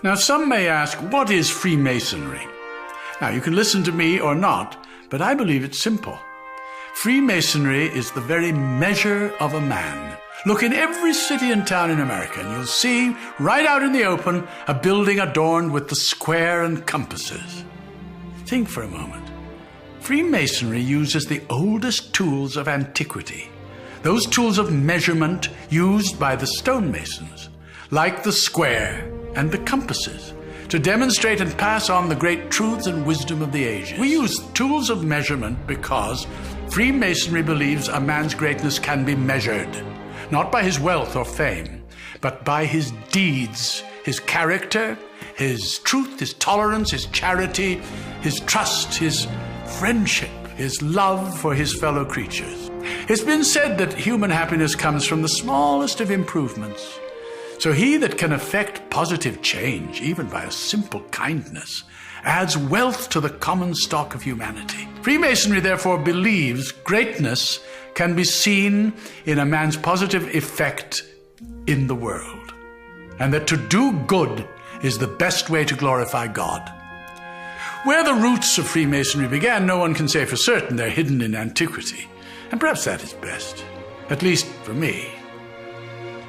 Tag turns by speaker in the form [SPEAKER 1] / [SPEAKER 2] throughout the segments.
[SPEAKER 1] Now, some may ask, what is Freemasonry? Now, you can listen to me or not, but I believe it's simple. Freemasonry is the very measure of a man. Look in every city and town in America, and you'll see, right out in the open, a building adorned with the square and compasses. Think for a moment. Freemasonry uses the oldest tools of antiquity, those tools of measurement used by the stonemasons, like the square and the compasses, to demonstrate and pass on the great truths and wisdom of the ages. We use tools of measurement because Freemasonry believes a man's greatness can be measured, not by his wealth or fame, but by his deeds, his character, his truth, his tolerance, his charity, his trust, his friendship, his love for his fellow creatures. It's been said that human happiness comes from the smallest of improvements. So he that can effect positive change, even by a simple kindness, adds wealth to the common stock of humanity. Freemasonry therefore believes greatness can be seen in a man's positive effect in the world, and that to do good is the best way to glorify God. Where the roots of Freemasonry began, no one can say for certain. They're hidden in antiquity, and perhaps that is best, at least for me.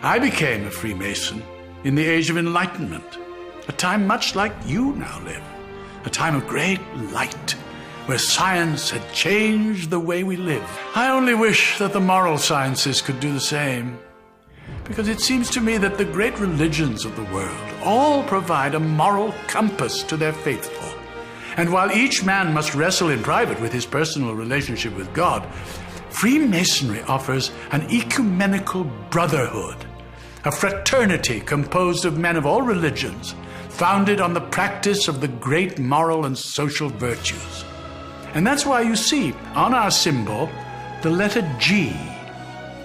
[SPEAKER 1] I became a Freemason in the Age of Enlightenment, a time much like you now live, a time of great light, where science had changed the way we live. I only wish that the moral sciences could do the same, because it seems to me that the great religions of the world all provide a moral compass to their faithful. And while each man must wrestle in private with his personal relationship with God, Freemasonry offers an ecumenical brotherhood, a fraternity composed of men of all religions, founded on the practice of the great moral and social virtues. And that's why you see on our symbol the letter G.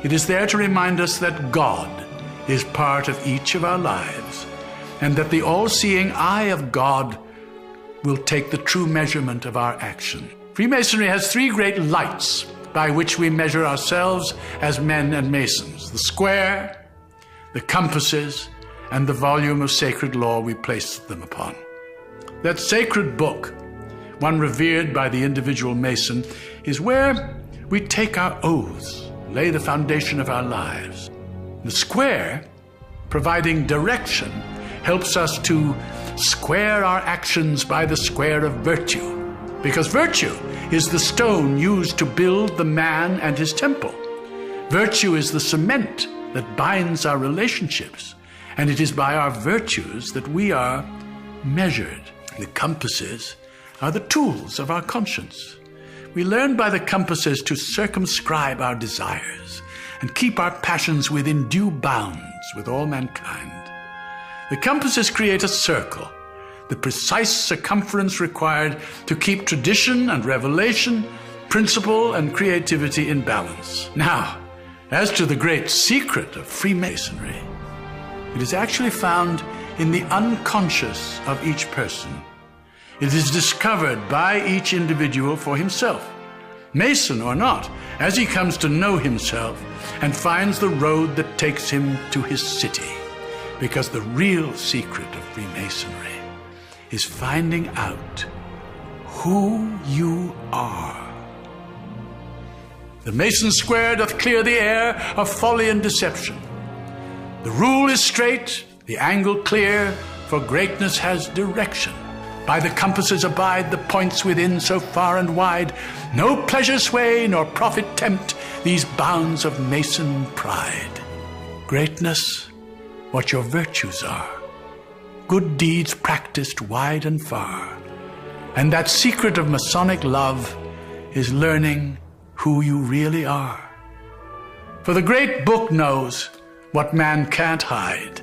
[SPEAKER 1] It is there to remind us that God is part of each of our lives, and that the all-seeing eye of God will take the true measurement of our action. Freemasonry has three great lights by which we measure ourselves as men and masons: the square, the compasses, and the volume of sacred law we place them upon. That sacred book, one revered by the individual mason, is where we take our oaths, lay the foundation of our lives. The square, providing direction, helps us to square our actions by the square of virtue, because virtue is the stone used to build the man and his temple. Virtue is the cement that binds our relationships, and it is by our virtues that we are measured. The compasses are the tools of our conscience. We learn by the compasses to circumscribe our desires and keep our passions within due bounds with all mankind. The compasses create a circle, the precise circumference required to keep tradition and revelation, principle and creativity in balance. Now, as to the great secret of Freemasonry, it is actually found in the unconscious of each person. It is discovered by each individual for himself, Mason or not, as he comes to know himself and finds the road that takes him to his city. Because the real secret of Freemasonry is finding out who you are. The Mason's square doth clear the air of folly and deception. The rule is straight, the angle clear, for greatness has direction. By the compasses abide the points within so far and wide. No pleasure sway nor profit tempt these bounds of Mason pride. Greatness, what your virtues are, good deeds practiced wide and far. And that secret of Masonic love is learning who you really are. For the great book knows what man can't hide,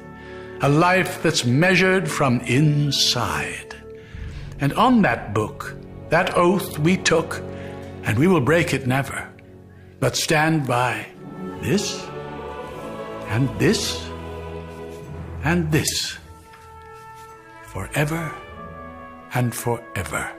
[SPEAKER 1] a life that's measured from inside. And on that book, that oath we took, and we will break it never, but stand by this, and this, and this, forever and forever.